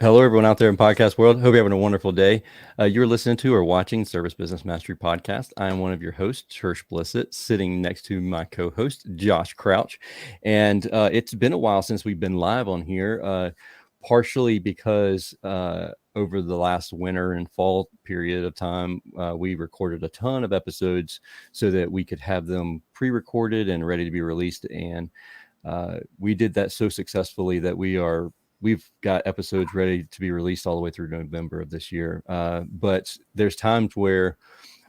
Hello, everyone out there in podcast world. Hope you're having a wonderful day. You're listening to or watching Service Business Mastery Podcast. I am one of your hosts, Church Blissett, sitting next to my co-host, Josh Crouch. And it's been a while since we've been live on here, partially because over the last winter and fall period of time, we recorded a ton of episodes so that we could have them pre-recorded and ready to be released. And we did that so successfully that we've got episodes ready to be released all the way through November of this year. But there's times where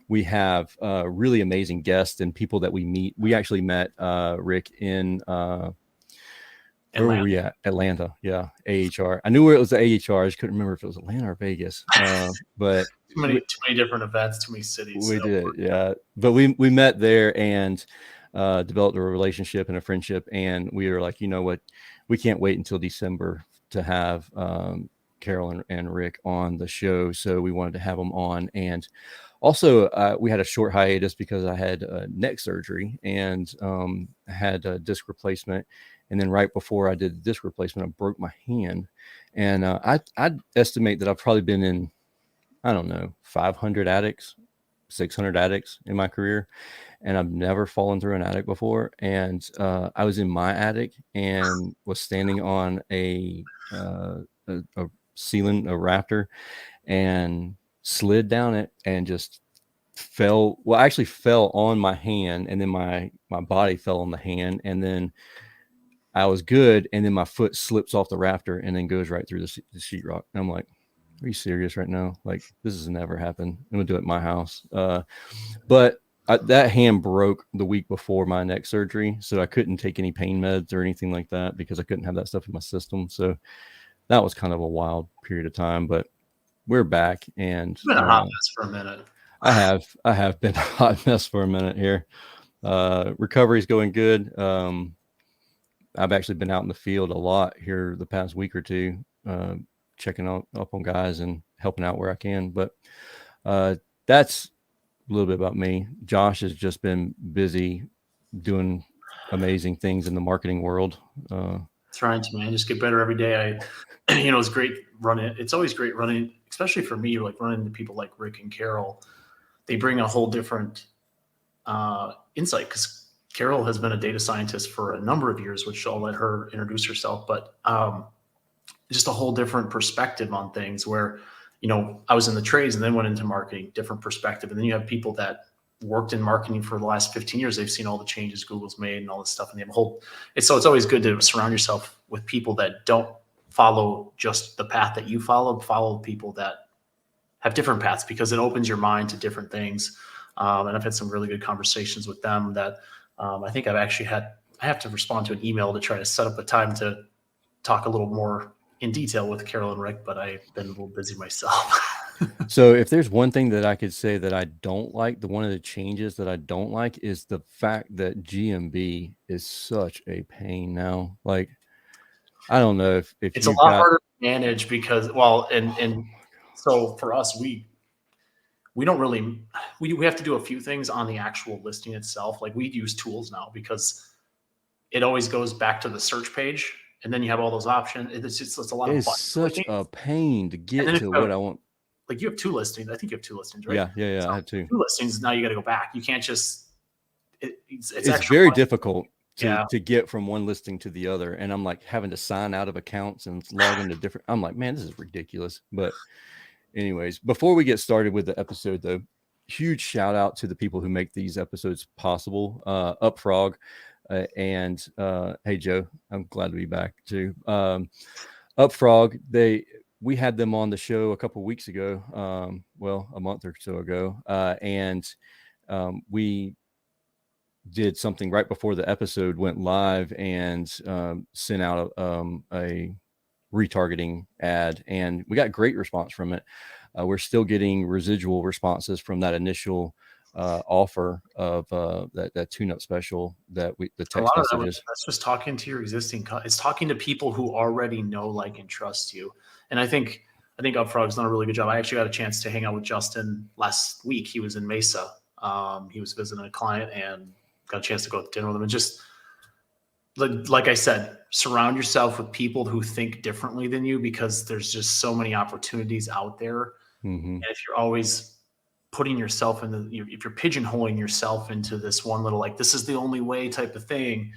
we have really amazing guests and people that we meet. We actually met Rick in where were we at? Atlanta. Yeah. AHR. I knew where it was the AHR. I just couldn't remember if it was Atlanta or Vegas. But too many different events, too many cities. We did. Yeah. But we met there and developed a relationship and a friendship. And we were like, you know what? We can't wait until December to have Carole and Rick on the show. So we wanted to have them on. And also we had a short hiatus because I had neck surgery and had a disc replacement. And then right before I did the disc replacement, I broke my hand. And I'd estimate that I've probably been in, I don't know, 500 attics, 600 attics in my career. And I've never fallen through an attic before. And I was in my attic and was standing on a ceiling, a rafter, and slid down it and just fell. Well, I actually fell on my hand, and then my body fell on the hand, and then I was good. And then my foot slips off the rafter and then goes right through the sheetrock. And I'm like, are you serious right now? Like, this has never happened. I'm gonna do it at my house. But that hand broke the week before my neck surgery, so I couldn't take any pain meds or anything like that because I couldn't have that stuff in my system. So that was kind of a wild period of time, but we're back. And it's been a hot mess for a minute. I have been a hot mess for a minute here. Recovery's going good. I've actually been out in the field a lot here the past week or two, checking up on guys and helping out where I can. But that's a little bit about me. Josh has just been busy doing amazing things in the marketing world. Trying to, man, just get better every day. It's great running. It's always great running, especially for me, like running into people like Rick and Carole. They bring a whole different insight because Carole has been a data scientist for a number of years, which I'll let her introduce herself. But just a whole different perspective on things where, I was in the trades and then went into marketing, different perspective. And then you have people that worked in marketing for the last 15 years. They've seen all the changes Google's made and all this stuff. And they have a whole, it's always good to surround yourself with people that don't follow just the path that you followed, follow people that have different paths because it opens your mind to different things. And I've had some really good conversations with them that I think I have to respond to an email to try to set up a time to talk a little more in detail with Carole and Rick, but I've been a little busy myself. So if there's one thing that I could say that I don't like, one of the changes that I don't like is the fact that GMB is such a pain now. Like, I don't know if it's a lot harder to manage because, so for us, we don't really, we have to do a few things on the actual listing itself. Like we use tools now because it always goes back to the search page. And then you have all those options. It's a lot of buttons. It's such a pain to get to what I want. Like you have two listings. I think you have two listings, right? Yeah. So I have two listings. Now you got to go back. You can't just. It's very difficult to get from one listing to the other, and I'm like having to sign out of accounts and log into different. I'm like, man, this is ridiculous. But anyways, before we get started with the episode, though, huge shout out to the people who make these episodes possible. Upfrog. And hey Joe, I'm glad to be back too. Upfrog, we had them on the show a couple of weeks ago, a month or so ago, and we did something right before the episode went live and sent out a retargeting ad, and we got great response from it. We're still getting residual responses from that initial offer of that tune-up special that the text messages. That's just talking to your existing. It's talking to people who already know, like, and trust you. And I think Upfrog's done a really good job. I actually got a chance to hang out with Justin last week. He was in Mesa. He was visiting a client and got a chance to go to dinner with him. And just like I said, surround yourself with people who think differently than you, because there's just so many opportunities out there. Mm-hmm. And if you're always putting yourself if you're pigeonholing yourself into this one little, like, this is the only way type of thing,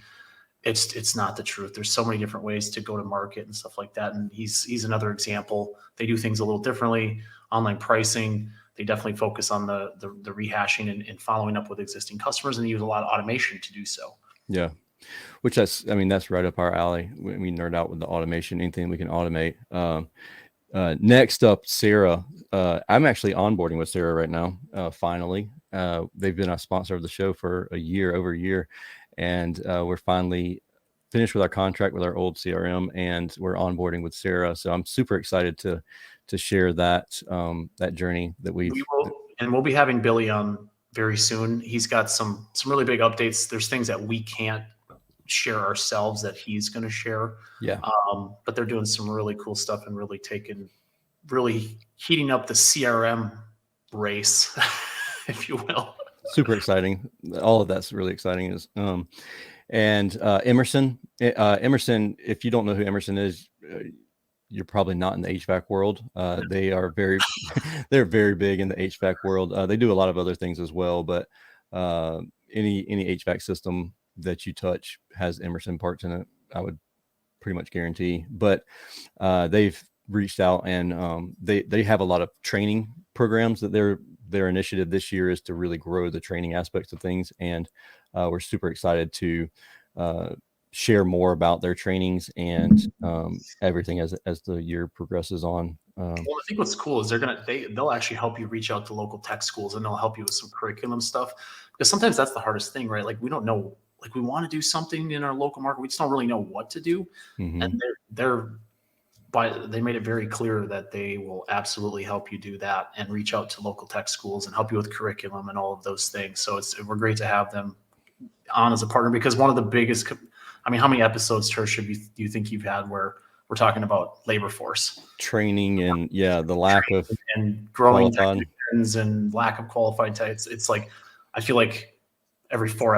it's not the truth. There's so many different ways to go to market and stuff like that. And he's another example. They do things a little differently. Online pricing, they definitely focus on the rehashing and following up with existing customers, and they use a lot of automation to do so. Yeah. Which that's right up our alley. We nerd out with the automation, anything we can automate. Next up, Sarah. I'm actually onboarding with Sarah right now. Finally, they've been a sponsor of the show for over a year, and we're finally finished with our contract with our old CRM, and we're onboarding with Sarah. So I'm super excited to share that journey that we will. And we'll be having Billy on very soon. He's got some really big updates. There's things that we can't share ourselves that he's going to share. Yeah. But they're doing some really cool stuff and really heating up the CRM race, if you will. Super exciting. All of that's really exciting. And Emerson, if you don't know who Emerson is, you're probably not in the HVAC world. They are they're very big in the HVAC world. They do a lot of other things as well, but any HVAC system that you touch has Emerson parts in it, I would pretty much guarantee. But they've reached out, and they have a lot of training programs that their initiative this year is to really grow the training aspects of things. And we're super excited to share more about their trainings and everything as the year progresses on. Well, I think what's cool is they'll actually help you reach out to local tech schools, and they'll help you with some curriculum stuff, because sometimes that's the hardest thing, right? Like, we don't know, like, we want to do something in our local market, we just don't really know what to do. Mm-hmm. And they made it very clear that they will absolutely help you do that and reach out to local tech schools and help you with curriculum and all of those things. So we're great to have them on as a partner, because one of the biggest, how many episodes, Tersh, do you think you've had where we're talking about labor force training and the lack of and growing technicians and lack of qualified techs? It's like, I feel like every four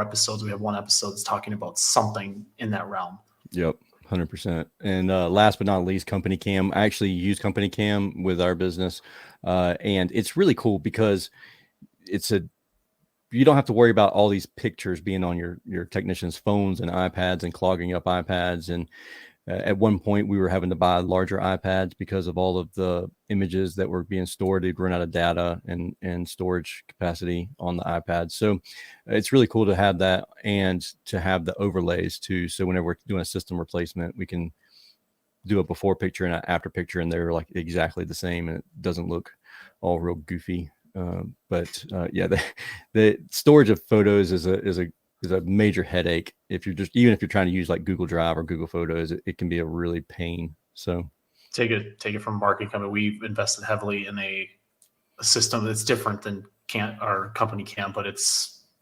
episodes, we have one episode that's talking about something in that realm. Yep. 100%. And last but not least, Company Cam. I actually use Company Cam with our business, and it's really cool because you don't have to worry about all these pictures being on your technicians' phones and iPads and clogging up iPads. And at one point, we were having to buy larger iPads because of all of the images that were being stored. They'd run out of data and storage capacity on the iPad. So it's really cool to have that, and to have the overlays too. So whenever we're doing a system replacement, we can do a before picture and an after picture, and they're like exactly the same, and it doesn't look all real goofy. The storage of photos is a major headache. Even if you're trying to use like Google Drive or Google Photos, it can be a really pain. So take it from a marketing company. We've invested heavily in a system that's different than our company Cam, but it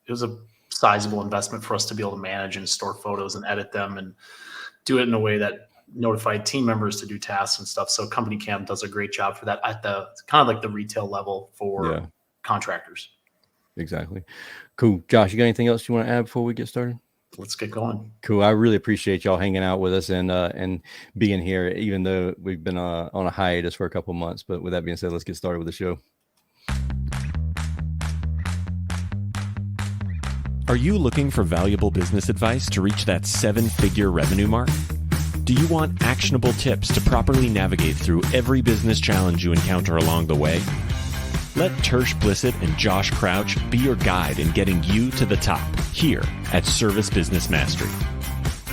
was a sizable investment for us to be able to manage and store photos and edit them and do it in a way that notified team members to do tasks and stuff. So Company Cam does a great job for that at the kind of like the retail level for contractors. Exactly. Cool. Josh, you got anything else you want to add before we get started? Let's get going. Cool. I really appreciate y'all hanging out with us and being here, even though we've been on a hiatus for a couple months. But with that being said, let's get started with the show. Are you looking for valuable business advice to reach that 7-figure revenue mark? Do you want actionable tips to properly navigate through every business challenge you encounter along the way? Let Tersh Blissett and Josh Crouch be your guide in getting you to the top here at Service Business Mastery.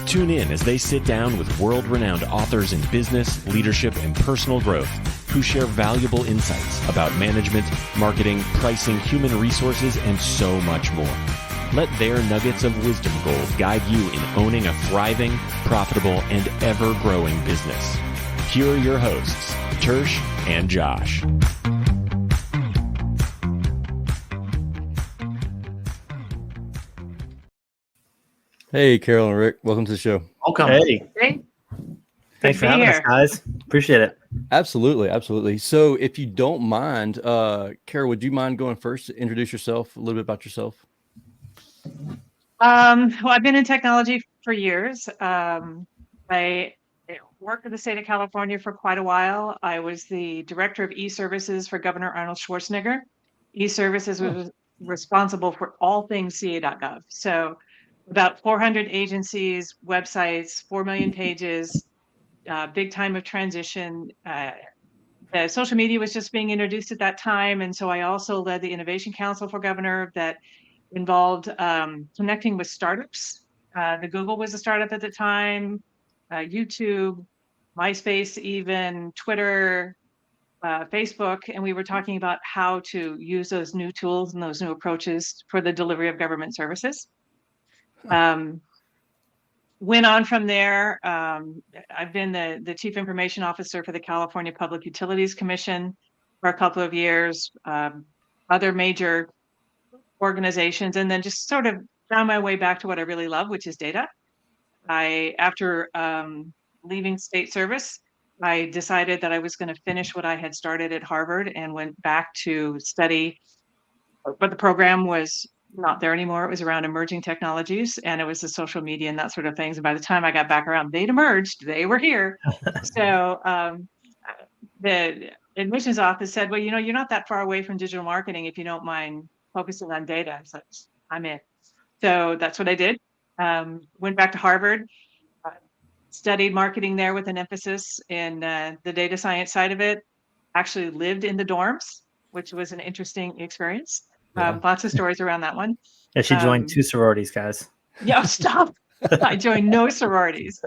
Tune in as they sit down with world-renowned authors in business, leadership, and personal growth who share valuable insights about management, marketing, pricing, human resources, and so much more. Let their nuggets of wisdom gold guide you in owning a thriving, profitable, and ever-growing business. Here are your hosts, Tersh and Josh. Hey, Carole and Rick. Welcome to the show. Welcome. Hey. Thanks for having us, guys. Appreciate it. Absolutely. So if you don't mind, Carole, would you mind going first to introduce yourself, a little bit about yourself? Well, I've been in technology for years. I worked in the state of California for quite a while. I was the director of e-services for Governor Arnold Schwarzenegger. E-services was responsible for all things CA.gov. So about 400 agencies, websites, 4 million pages, big time of transition. Social media was just being introduced at that time. And so I also led the Innovation Council for Governor that involved connecting with startups. The Google was a startup at the time, YouTube, MySpace, even Twitter, Facebook, and we were talking about how to use those new tools and those new approaches for the delivery of government services. Went on from there. I've been the Chief Information Officer for the California Public Utilities Commission for a couple of years, other major organizations, and then just sort of found my way back to what I really love, which is data. After leaving state service, I decided that I was going to finish what I had started at Harvard and went back to study, but the program was not there anymore. It was around emerging technologies, and it was the social media and that sort of things. And by the time I got back around, they'd emerged, they were here. So the admissions office said, well, you're not that far away from digital marketing if you don't mind focusing on data. So I'm in. So that's what I did. Went back to Harvard, studied marketing there with an emphasis in the data science side of it. Actually lived in the dorms, which was an interesting experience. Lots of stories around that one. Yeah, she joined 2 sororities, guys. Yeah, stop. I joined no sororities.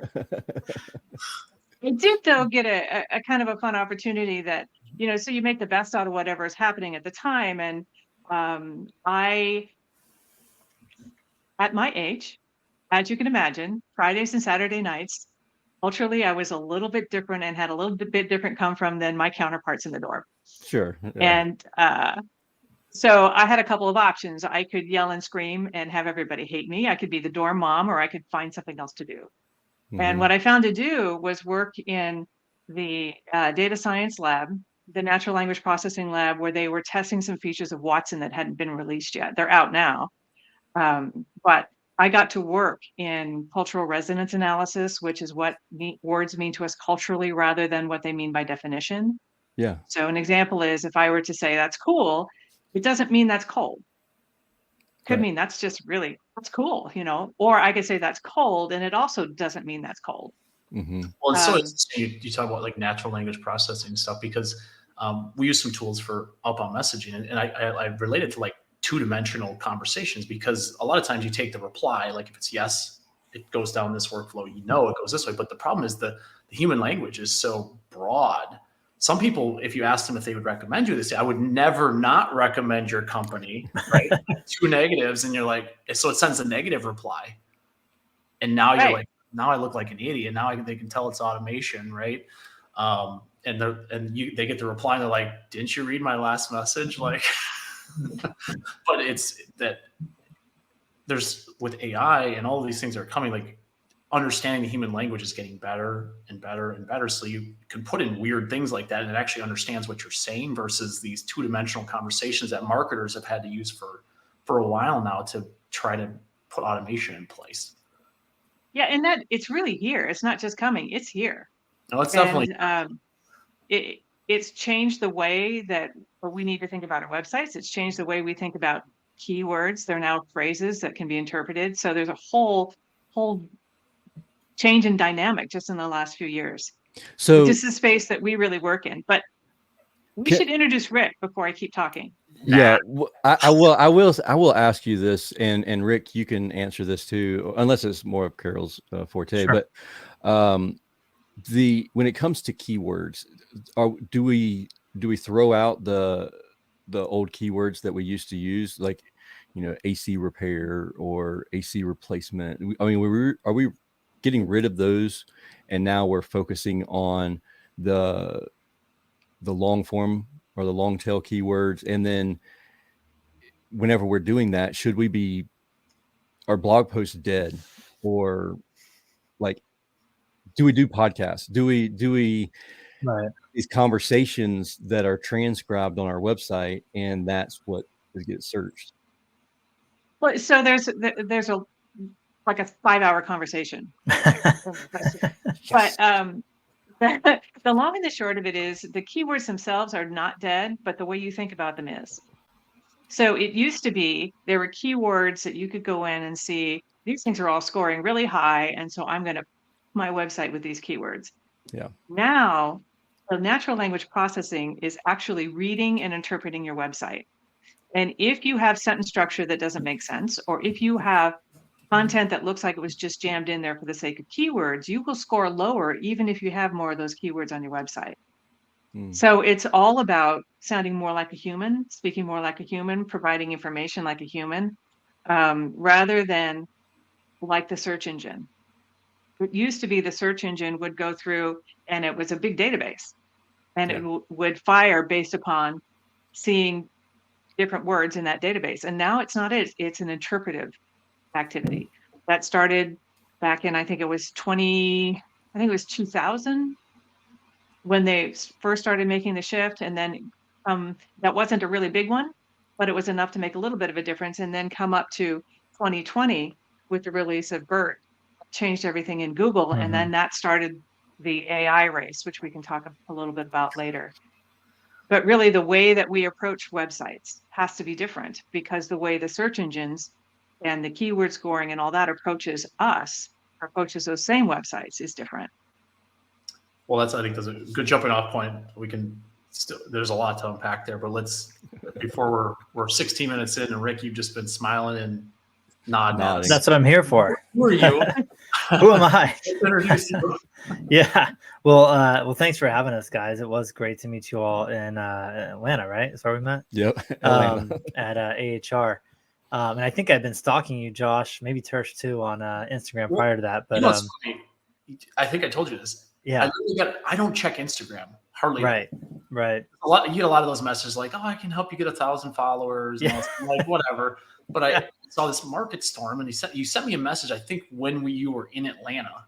I did, though, get a kind of a fun opportunity that, so you make the best out of whatever is happening at the time. And I, at my age, as you can imagine, Fridays and Saturday nights, culturally, I was a little bit different and had a little bit different come from than my counterparts in the dorm. Sure. Yeah. And so I had a couple of options. I could yell and scream and have everybody hate me. I could be the dorm mom, or I could find something else to do. Mm-hmm. And what I found to do was work in the data science lab, the natural language processing lab, where they were testing some features of Watson that hadn't been released yet. They're out now. But I got to work in cultural resonance analysis, which is what words mean to us culturally rather than what they mean by definition. Yeah. So an example is if I were to say that's cool, it doesn't mean that's cold. Could mean that's just really, that's cool, or I could say that's cold and it also doesn't mean that's cold. Mm-hmm. Well, it's so interesting you talk about like natural language processing stuff because we use some tools for outbound messaging and I relate it to like 2-dimensional conversations because a lot of times you take the reply, like if it's yes, it goes down this workflow, it goes this way. But the problem is the human language is so broad. Some people, if you ask them if they would recommend you, they say, I would never not recommend your company, right? 2 negatives. And you're like, so it sends a negative reply. And now you're like, now I look like an idiot. Now they can tell it's automation, right? And they get the reply and they're like, didn't you read my last message? Like, but it's that there's with AI and all of these things that are coming, like understanding the human language is getting better and better and better. So you can put in weird things like that and it actually understands what you're saying versus these 2-dimensional conversations that marketers have had to use for a while now to try to put automation in place. Yeah. And that it's really here. It's not just coming, it's here. No, it's definitely, it's changed the way that we need to think about our websites. It's changed the way we think about keywords. They're now phrases that can be interpreted. So there's a whole change in dynamic just in the last few years. So this is a space that we really work in, but we should introduce Rick before I keep talking. Yeah, I will ask you this, and Rick, you can answer this too, unless it's more of Carole's forte. Sure. But when it comes to keywords, do we throw out the old keywords that we used to use, like AC repair or AC replacement? I mean, are we getting rid of those, and now we're focusing on the long form or the long tail keywords? And then whenever we're doing that, should we be our blog posts dead, or like, do we do podcasts? Do we these conversations that are transcribed on our website, and that's what gets searched? Well, so there's like a 5-hour conversation. But the long and the short of it is the keywords themselves are not dead, but the way you think about them is. So it used to be there were keywords that you could go in and see these things are all scoring really high. And so I'm going to my website with these keywords. Yeah. Now, the natural language processing is actually reading and interpreting your website. And if you have sentence structure that doesn't make sense, or if you have content that looks like it was just jammed in there for the sake of keywords, you will score lower even if you have more of those keywords on your website. So it's all about sounding more like a human, speaking more like a human, providing information like a human, rather than like the search engine. It used to be the search engine would go through and it was a big database, and it would fire based upon seeing different words in that database. And now it's not it's an interpretive activity that started back in, I think it was 2000 when they first started making the shift. And then that wasn't a really big one, but it was enough to make a little bit of a difference. And then come up to 2020 with the release of BERT, changed everything in Google. And then that started the AI race, which we can talk a little bit about later. But really the way that we approach websites has to be different, because the way the search engines and the keyword scoring and all that approaches those same websites is different. Well, I think that's a good jumping off point. We can there's a lot to unpack there, but before we're 16 minutes in, and Rick, you've just been smiling and nodding. That's what I'm here for. Who are you? Who am I? Introduce you. Yeah. Well, thanks for having us, guys. It was great to meet you all in Atlanta, right? That's where we met. Yep. At AHR. And I think I've been stalking you, Josh, maybe Tersh too, on Instagram prior to that. But what's funny? I think I told you this. Yeah. I don't check Instagram hardly. Right. You get a lot of those messages like, "Oh, I can help you get 1,000 followers." And like whatever. But I saw this MarketStorm, and you sent me a message, I think, when you were in Atlanta.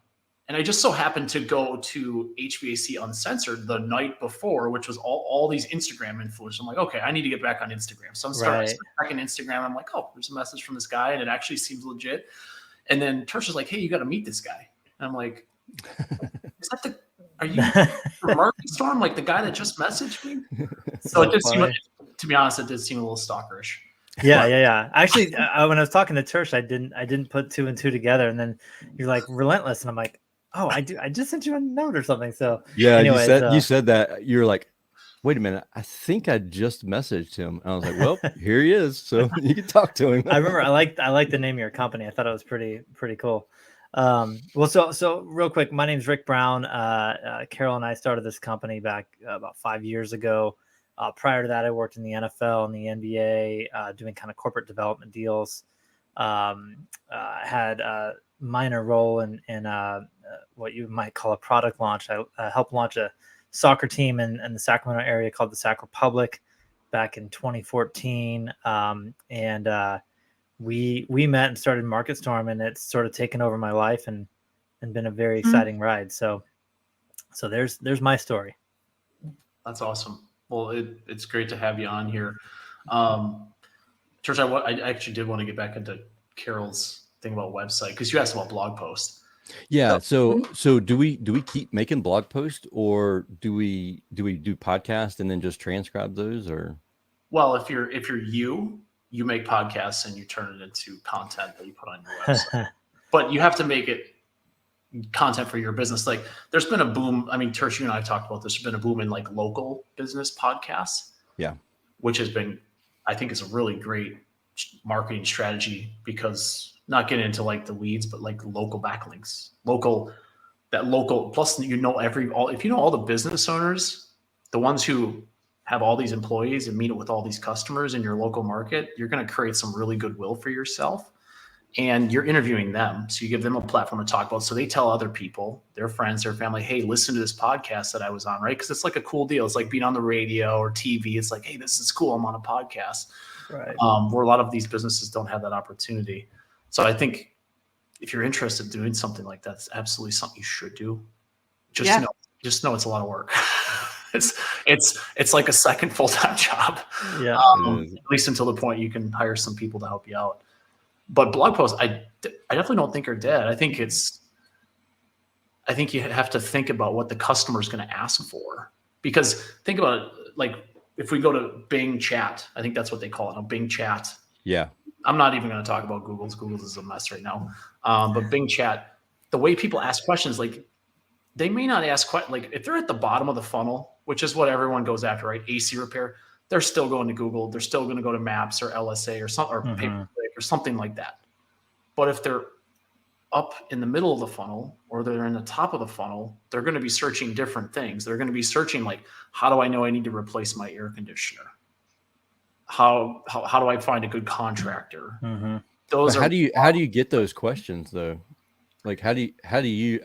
And I just so happened to go to HVAC Uncensored the night before, which was all these Instagram influencers. I'm like, okay, I need to get back on Instagram. So I'm starting back on Instagram. I'm like, oh, there's a message from this guy, and it actually seems legit. And then Tersh is like, hey, you got to meet this guy. And I'm like, are you from MarketStorm, like the guy that just messaged me? So it did seem, to be honest, it did seem a little stalkerish. Yeah. Actually, when I was talking to Tersh, I didn't put two and two together, and then you're like relentless, and I'm like, oh, I just sent you a note or something. So yeah, anyways, you said that you're like, wait a minute, I think I just messaged him. I was like, well, here he is, so you can talk to him. I remember I liked the name of your company. I thought it was pretty cool. So real quick, my name's Rick Brown. Carole and I started this company back about 5 years ago. Prior to that, I worked in the NFL and the NBA, doing kind of corporate development deals. Had a minor role in what you might call a product launch. I helped launch a soccer team in the Sacramento area called the Sac Republic back in 2014. We met and started MarketStorm, and it's sort of taken over my life and been a very exciting ride. So there's my story. That's awesome. Well, it's great to have you on here. Tersh, I actually did want to get back into Carole's thing about website, because you asked about blog posts. Yeah. So do we keep making blog posts, or do we do podcasts and then just transcribe those? Or well, if you're you make podcasts and you turn it into content that you put on your website, but you have to make it content for your business. Like there's been a boom. I mean, Tersh, you and I talked about this. There's been a boom in like local business podcasts. Yeah. Which has been, I think, is a really great marketing strategy, because not getting into like the weeds, but like local backlinks, local, plus, if you know all the business owners, the ones who have all these employees and meet with all these customers in your local market, you're going to create some really goodwill for yourself. And you're interviewing them. So you give them a platform to talk about. So they tell other people, their friends, their family, hey, listen to this podcast that I was on, right? Because it's like a cool deal. It's like being on the radio or TV. It's like, hey, this is cool. I'm on a podcast. Right. Where a lot of these businesses don't have that opportunity. So I think if you're interested in doing something like that, it's absolutely something you should do. Just know it's a lot of work. It's like a second full-time job. Yeah. At least until the point you can hire some people to help you out. But blog posts, I definitely don't think are dead. I think you have to think about what the customer is going to ask for, because think about it, like if we go to Bing Chat, I think that's what they call it, Bing Chat. Yeah. I'm not even going to talk about Google's. Google's is a mess right now. But Bing Chat, the way people ask questions, like they may not ask like if they're at the bottom of the funnel, which is what everyone goes after, right? AC repair, they're still going to Google. They're still going to go to Maps or LSA or something, or pay-per-click or something like that. But if they're up in the middle of the funnel or they're in the top of the funnel, they're going to be searching different things. They're going to be searching like, how do I know I need to replace my air conditioner? How do I find a good contractor? Those how do you get those questions though? Like how do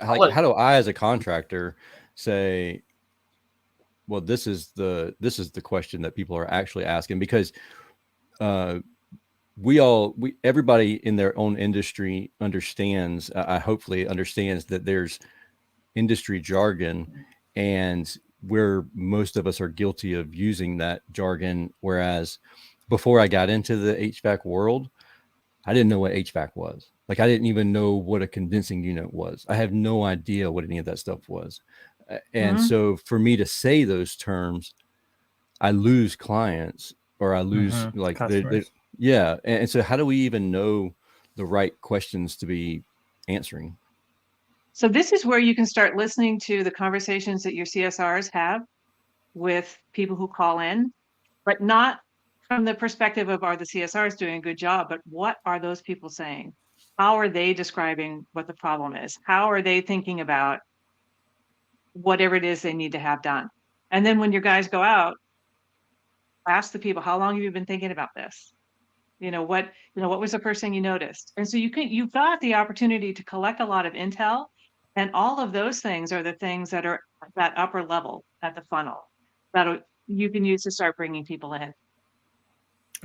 I as a contractor say, well, this is the question that people are actually asking, because everybody in their own industry understands, hopefully understands that there's industry jargon, and where most of us are guilty of using that jargon. Whereas before I got into the HVAC world, I didn't know what HVAC was. Like I didn't even know what a condensing unit was. I have no idea what any of that stuff was. And so for me to say those terms, I lose clients, or I lose yeah. And so how do we even know the right questions to be answering? So this is where you can start listening to the conversations that your CSRs have with people who call in, but not from the perspective of, are the CSRs doing a good job, but what are those people saying? How are they describing what the problem is? How are they thinking about whatever it is they need to have done? And then when your guys go out, ask the people, how long have you been thinking about this? What was the first thing you noticed? And so you've got the opportunity to collect a lot of intel, and all of those things are the things that are at that upper level at the funnel that you can use to start bringing people in.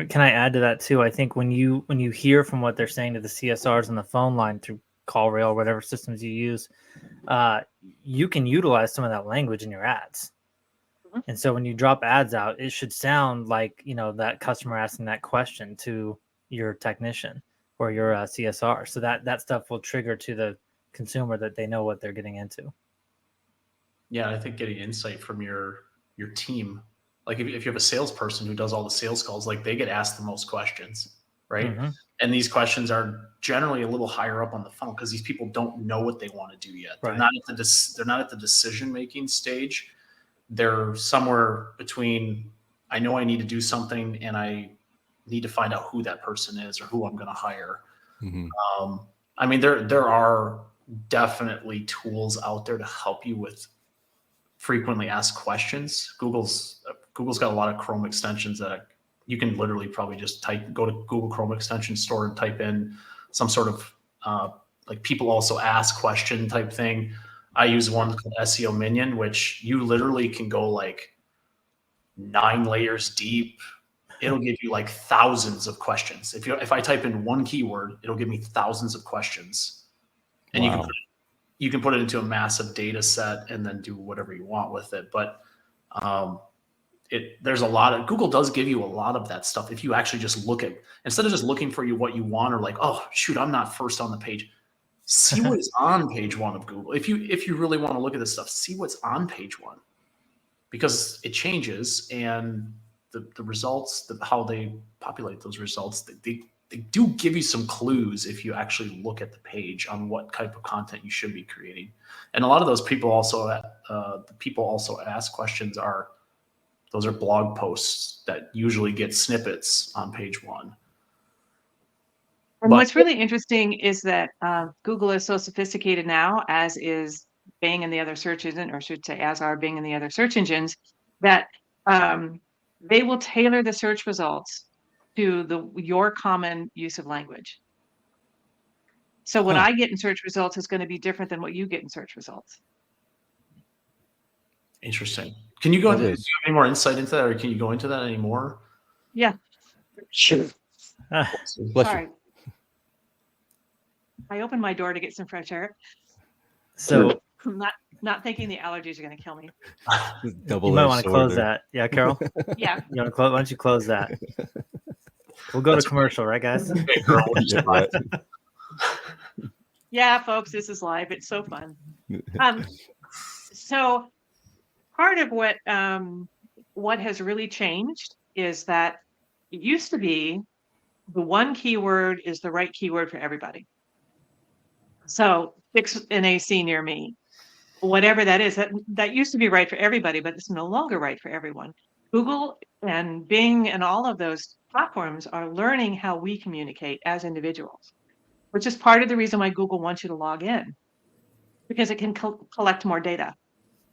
Can I add to that too? I think when you hear from what they're saying to the CSRs on the phone line through CallRail, whatever systems you use, you can utilize some of that language in your ads. And so when you drop ads out, it should sound like, that customer asking that question to your technician or your CSR. So that stuff will trigger to the consumer that they know what they're getting into. Yeah, I think getting insight from your team, like if you have a salesperson who does all the sales calls, like they get asked the most questions, right? And these questions are generally a little higher up on the funnel because these people don't know what they want to do yet. Right. They're not at the decision-making stage. They're somewhere between, I know I need to do something and I need to find out who that person is or who I'm going to hire. I mean, there are definitely tools out there to help you with frequently asked questions. Google's got a lot of Chrome extensions that you can literally probably just go to Google Chrome extension store and type in some sort of like people also ask question type thing. I use one called SEO Minion, which you literally can go like 9 layers deep. It'll give you like thousands of questions. If I type in one keyword, it'll give me thousands of questions, and you can put it into a massive data set and then do whatever you want with it. But there's a lot of, Google does give you a lot of that stuff. If you actually just look at, instead of just looking for what you want, or like, oh shoot, I'm not first on the page. See what is on page 1 of Google. If you really want to look at this stuff, see what's on page 1, because it changes, and the results, how they populate those results, they do give you some clues if you actually look at the page on what type of content you should be creating. And a lot of those people also, ask questions those are blog posts that usually get snippets on page 1. And what's really interesting is that Google is so sophisticated now, as is Bing and the other search engine, or I should say, as are Bing and the other search engines, that they will tailor the search results to your common use of language. So what I get in search results is going to be different than what you get in search results. Interesting. Can you go into, do you have any more insight into that, or can you go into that anymore? Yeah. Sure. Sorry. I opened my door to get some fresh air. So I'm not thinking the allergies are going to kill me. You might want to close that. Yeah, Carol? Yeah. Why don't you close that? We'll go to commercial, right, guys? Okay, girl, Yeah, folks, this is live. It's so fun. So part of what has really changed is that it used to be the one keyword is the right keyword for everybody. So fix an AC near me, whatever that is, that used to be right for everybody, but it's no longer right for everyone. Google and Bing and all of those platforms are learning how we communicate as individuals, which is part of the reason why Google wants you to log in, because it can collect more data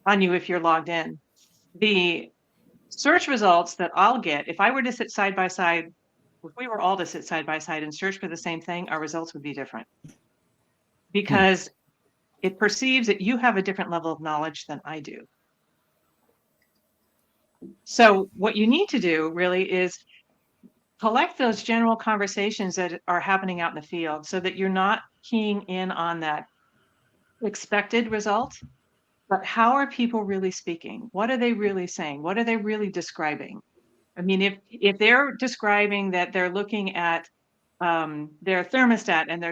on you if you're logged in. The search results that I'll get, if I were to sit side by side, if we were all to sit side by side and search for the same thing, our results would be different, because it perceives that you have a different level of knowledge than I do. So what you need to do really is collect those general conversations that are happening out in the field, so that you're not keying in on that expected result, but how are people really speaking? What are they really saying? What are they really describing? I mean, if they're describing that they're looking at their thermostat and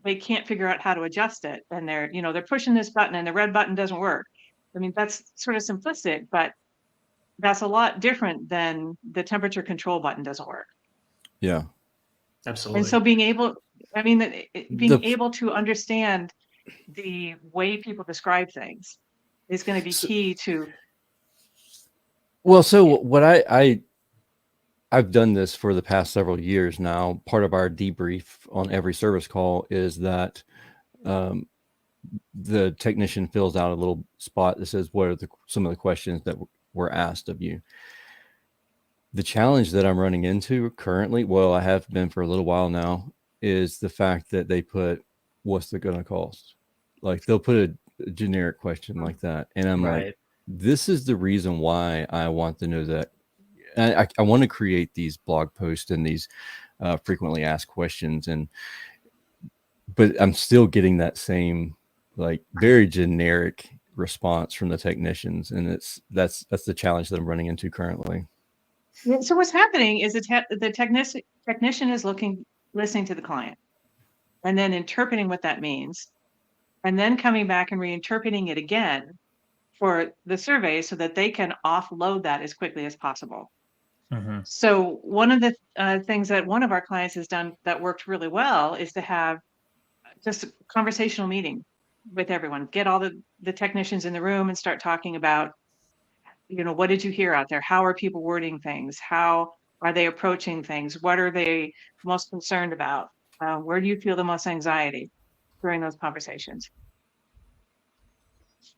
they can't figure out how to adjust it, and they're pushing this button and the red button doesn't work. I mean, that's sort of simplistic, but that's a lot different than the temperature control button doesn't work. Yeah, Absolutely. And so being able to understand the way people describe things is going to be key to. Well, so what I've done this for the past several years now. Part of our debrief on every service call is that the technician fills out a little spot that says, what are some of the questions that were asked of you? The challenge that I'm running into currently, well, I have been for a little while now, is the fact that they put, what's it going to cost? Like they'll put a generic question like that. And I'm like, this is the reason why I want to know that. And I want to create these blog posts and these frequently asked questions. But I'm still getting that same like very generic response from the technicians. And that's the challenge that I'm running into currently. So what's happening is the technician is listening to the client and then interpreting what that means, and then coming back and reinterpreting it again for the survey so that they can offload that as quickly as possible. Mm-hmm. So one of the things that one of our clients has done that worked really well is to have just a conversational meeting with everyone, get all the technicians in the room and start talking about, what did you hear out there? How are people wording things? How are they approaching things? What are they most concerned about? Where do you feel the most anxiety during those conversations?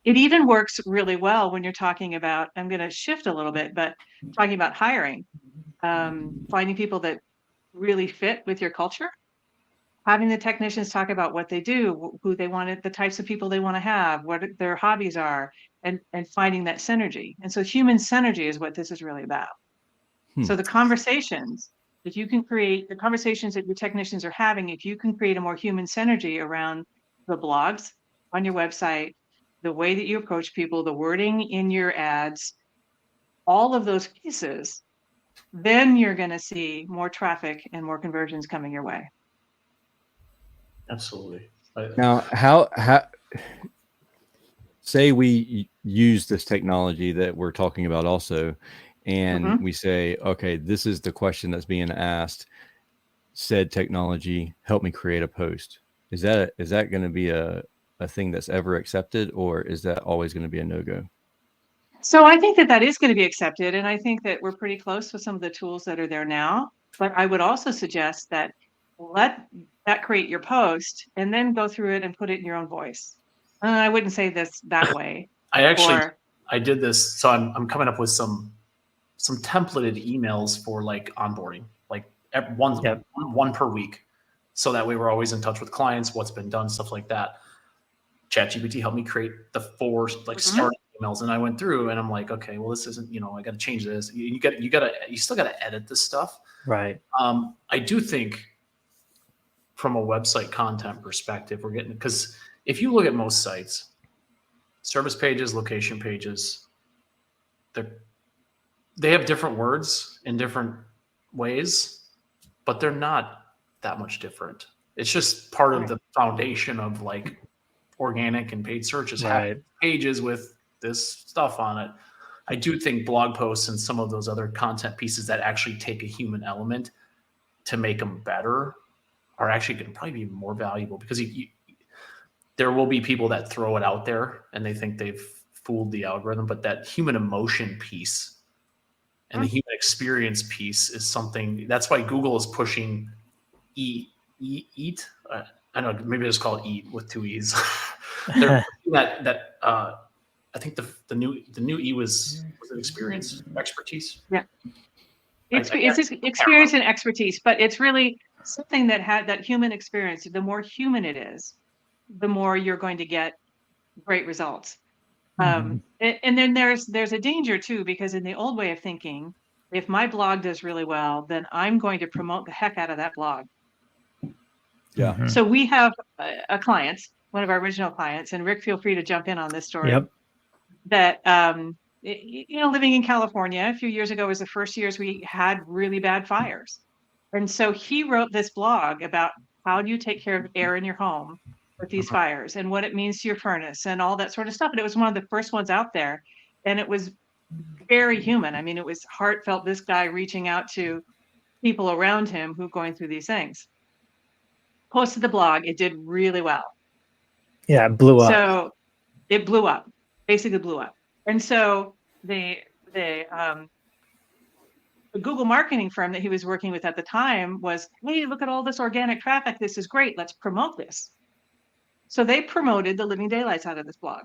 It even works really well when you're talking about, I'm going to shift a little bit, but talking about hiring, finding people that really fit with your culture, having the technicians talk about what they do, who they want, the types of people they want to have, what their hobbies are, and finding that synergy. And so human synergy is what this is really about. So the conversations, if you can create the conversations that your technicians are having, if you can create a more human synergy around the blogs on your website, the way that you approach people, the wording in your ads, all of those pieces, then you're going to see more traffic and more conversions coming your way. Absolutely. Now, how say we use this technology that we're talking about also, and we say, okay, this is the question that's being asked. Said technology, help me create a post. Is that going to be a thing that's ever accepted, or is that always going to be a no-go? So I think that is going to be accepted. And I think that we're pretty close with some of the tools that are there now. But I would also suggest that let that create your post and then go through it and put it in your own voice. I wouldn't say this that way. I did this. So I'm coming up with some templated emails for like onboarding, like one per week. So that way we're always in touch with clients, what's been done, stuff like that. ChatGPT helped me create the 4 start emails, and I went through and I'm like, okay, well, this isn't, I got to change this. You still got to edit this stuff. Right. I do think from a website content perspective, because if you look at most sites, service pages, location pages, they have different words in different ways, but they're not that much different. It's just part of the foundation of like organic and paid search is having pages with this stuff on it. I do think blog posts and some of those other content pieces that actually take a human element to make them better are actually going to probably be more valuable, because there will be people that throw it out there and they think they've fooled the algorithm, but that human emotion piece and the human experience piece is something. That's why Google is pushing eat. I don't know, maybe just call it eat with 2 E's. They're that I think the new E was it experience, expertise. Yeah, it's experience and expertise, but it's really something that had that human experience. The more human it is, the more you're going to get great results. And then there's a danger too, because in the old way of thinking, if my blog does really well, then I'm going to promote the heck out of that blog. Yeah. So we have a client, one of our original clients, and Rick, feel free to jump in on this story. Yep. That living in California a few years ago was the first years we had really bad fires, and so he wrote this blog about how do you take care of air in your home with these fires and what it means to your furnace and all that sort of stuff. And it was one of the first ones out there, and it was very human. I mean, it was heartfelt. This guy reaching out to people around him who are going through these things. Posted the blog. It did really well. Yeah, it blew up. So it blew up, basically blew up. And so the Google marketing firm that he was working with at the time was, hey, look at all this organic traffic. This is great. Let's promote this. So they promoted the living daylights out of this blog,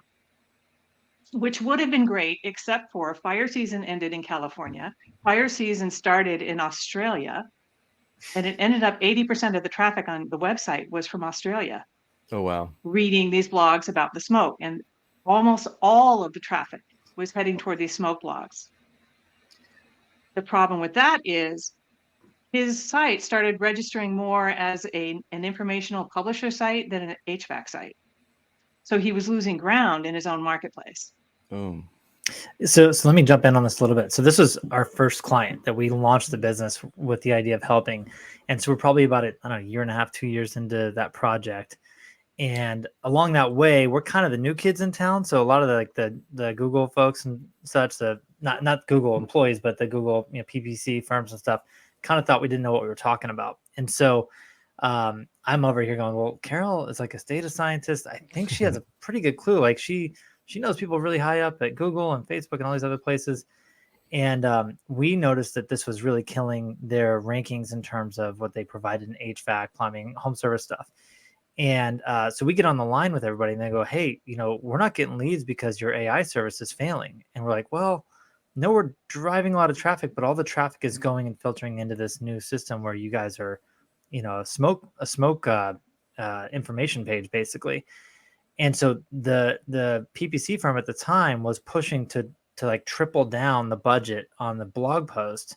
which would have been great, except for fire season ended in California. Fire season started in Australia, and it ended up 80% of the traffic on the website was from Australia. Oh, wow. Reading these blogs about the smoke, and almost all of the traffic was heading toward these smoke blogs. The problem with that is his site started registering more as an informational publisher site than an HVAC site. So he was losing ground in his own marketplace. Boom. So let me jump in on this a little bit. So this was our first client that we launched the business with the idea of helping. And so we're probably about a year and a half, 2 years into that project. And along that way, we're kind of the new kids in town. So a lot of the Google folks and such, not Google employees, but the Google PPC firms and stuff, kind of thought we didn't know what we were talking about. And so I'm over here going, well, Carole is like a data scientist. I think she has a pretty good clue. Like she knows people really high up at Google and Facebook and all these other places. And we noticed that this was really killing their rankings in terms of what they provided in HVAC, plumbing, home service stuff. And so we get on the line with everybody and they go, hey, we're not getting leads because your AI service is failing. And we're like, well, no, we're driving a lot of traffic, but all the traffic is going and filtering into this new system where you guys are, a smoke information page basically. And so the PPC firm at the time was pushing to like triple down the budget on the blog post.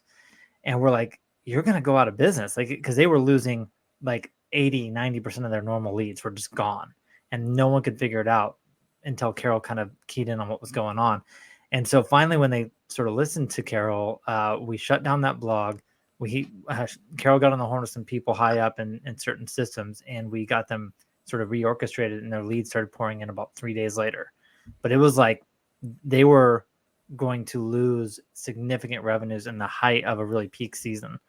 And we're like, you're going to go out of business. Like, because they were losing like 80-90% of their normal leads were just gone, and no one could figure it out until Carole kind of keyed in on what was going on. And so finally, when they sort of listened to Carole, we shut down that blog. Carole got on the horn with some people high up in certain systems, and we got them sort of reorchestrated, and their leads started pouring in about 3 days later. But it was like they were going to lose significant revenues in the height of a really peak season.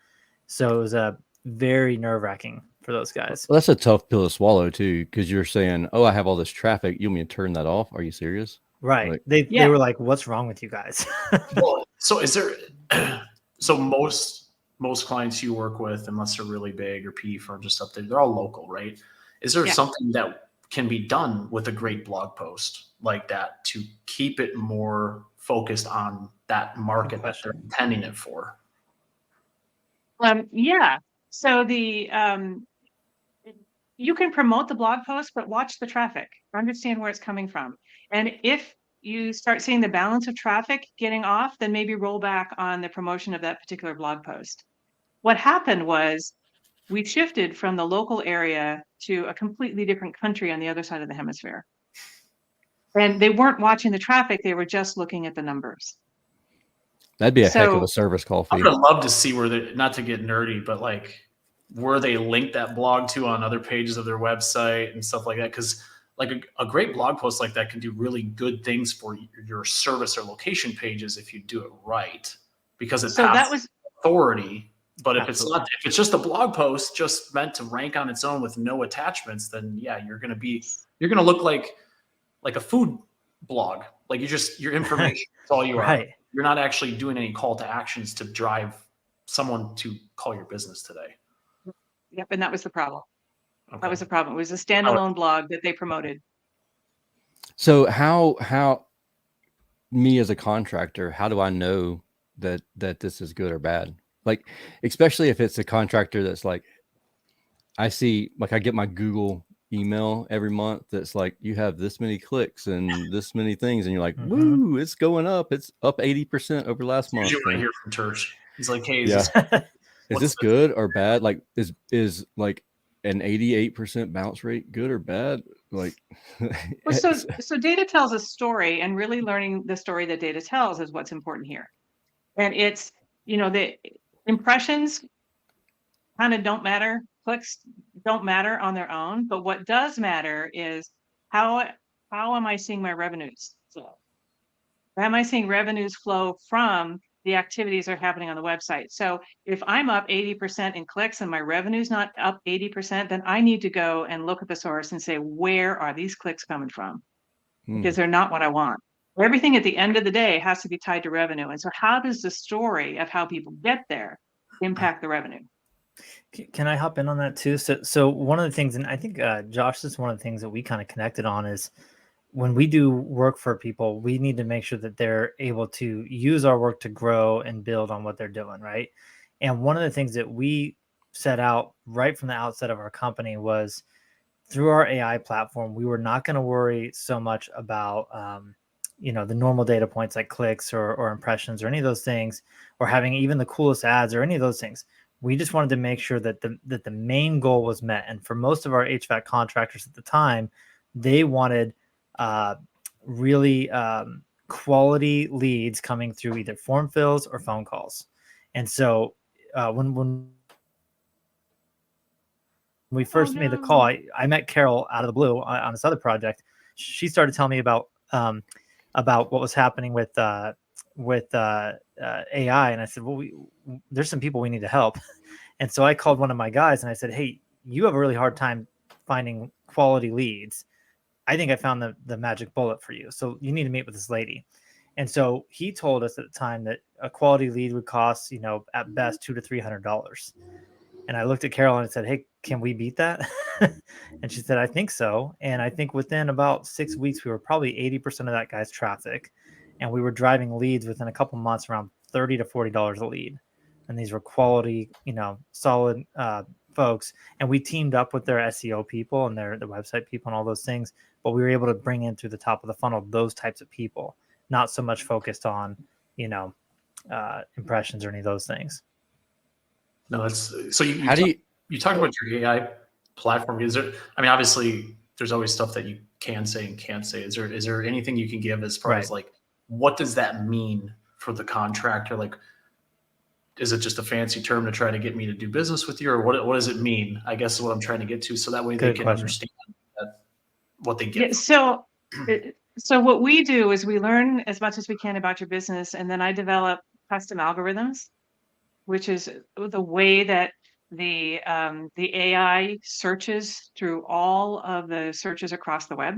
So it was a very nerve-wracking for those guys. Well, that's a tough pill to swallow too, because you're saying, oh, I have all this traffic. You want me to turn that off? Are you serious? Right. Like, they were like, what's wrong with you guys? Well, so is there, so most clients you work with, unless they're really big or PE firms or stuff, they're all local, right? Is there something that can be done with a great blog post like that to keep it more focused on that market that they're intending it for? Yeah. So you can promote the blog post, but watch the traffic, understand where it's coming from. And if you start seeing the balance of traffic getting off, then maybe roll back on the promotion of that particular blog post. What happened was we shifted from the local area to a completely different country on the other side of the hemisphere. And they weren't watching the traffic. They were just looking at the numbers. That'd be a heck of a service call fee. I would love to see where not to get nerdy, but like where they link that blog to on other pages of their website and stuff like that. Because like a great blog post like that can do really good things for your service or location pages if you do it right, because it passes authority. But if it's not, if it's just a blog post just meant to rank on its own with no attachments, then yeah, you're going to look like a food blog. Like your information is all you are. You're not actually doing any call to actions to drive someone to call your business today. Yep. And that was the problem. Okay. That was the problem. It was a standalone blog that they promoted. So how me as a contractor, how do I know that this is good or bad? Like, especially if it's a contractor that's like, I see, like I get my Google email every month that's like, you have this many clicks and this many things, and you're like, woo, it's going up. It's up 80% over last month. You want to hear from Tersh. He's like, hey, is this good or bad? Like, is like an 88% bounce rate good or bad? Like, well, so data tells a story, and really learning the story that data tells is what's important here. And it's, the impressions kind of don't matter. Clicks don't matter on their own, but what does matter is how am I seeing my revenues flow? Am I seeing revenues flow from the activities that are happening on the website? So if I'm up 80% in clicks and my revenue's not up 80%, then I need to go and look at the source and say, where are these clicks coming from? Because they're not what I want. Everything at the end of the day has to be tied to revenue. And so how does the story of how people get there impact the revenue? Can I hop in on that too? So one of the things, and I think Josh, this is one of the things that we kind of connected on, is when we do work for people, we need to make sure that they're able to use our work to grow and build on what they're doing, right? And one of the things that we set out right from the outset of our company was, through our AI platform, we were not going to worry so much about the normal data points like clicks or impressions or any of those things, or having even the coolest ads or any of those things. We just wanted to make sure that the main goal was met. And for most of our HVAC contractors at the time, they wanted really quality leads coming through either form fills or phone calls. And so when we first made the call, I met Carole out of the blue on this other project. She started telling me about what was happening with AI, and I said, well, there's some people we need to help. And so I called one of my guys and I said, hey, you have a really hard time finding quality leads. I think I found the magic bullet for you. So you need to meet with this lady. And so he told us at the time that a quality lead would cost, at best $200 to $300. And I looked at Carole and I said, hey, can we beat that? And she said, I think so. And I think within about 6 weeks, we were probably 80% of that guy's traffic. And we were driving leads within a couple months around $30 to $40 a lead. And these were quality, solid folks. And we teamed up with their SEO people and the website people and all those things. But we were able to bring in through the top of the funnel those types of people, not so much focused on, impressions or any of those things. No, that's so. You talked about your AI platform. Is there? I mean, obviously, there's always stuff that you can say and can't say. Is there anything you can give as far as like, what does that mean for the contractor? Like, is it just a fancy term to try to get me to do business with you, or what does it mean? I guess is what I'm trying to get to, so that way they can understand what they get. Yeah, so what we do is we learn as much as we can about your business, and then I develop custom algorithms, which is the way that the AI searches through all of the searches across the web.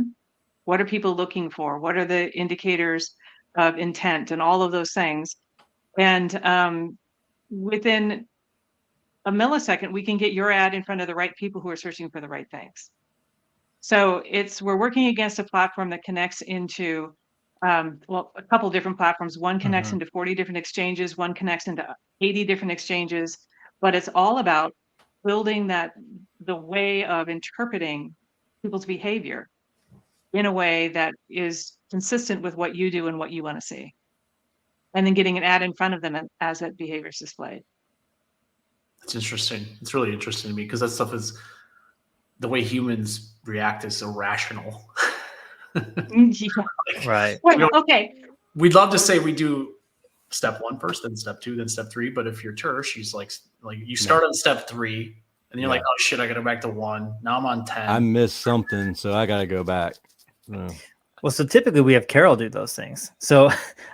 What are people looking for? What are the indicators of intent and all of those things? And within a millisecond, we can get your ad in front of the right people who are searching for the right things. So we're working against a platform that connects into a couple different platforms. One connects into 40 different exchanges. One connects into 80 different exchanges. But it's all about building the way of interpreting people's behavior in a way that is consistent with what you do and what you want to see. And then getting an ad in front of them as that behavior is displayed. It's interesting. It's really interesting to me because that stuff is the way humans react is irrational. Right. Okay. We'd love to say we do step 1 first, then step 2, then step 3. But if you're Tersh, she's like you start on step 3 And you're like, oh shit, I got to go back to 1. Now I'm on 10. I missed something, so I got to go back. Well, so typically we have Carole do those things. So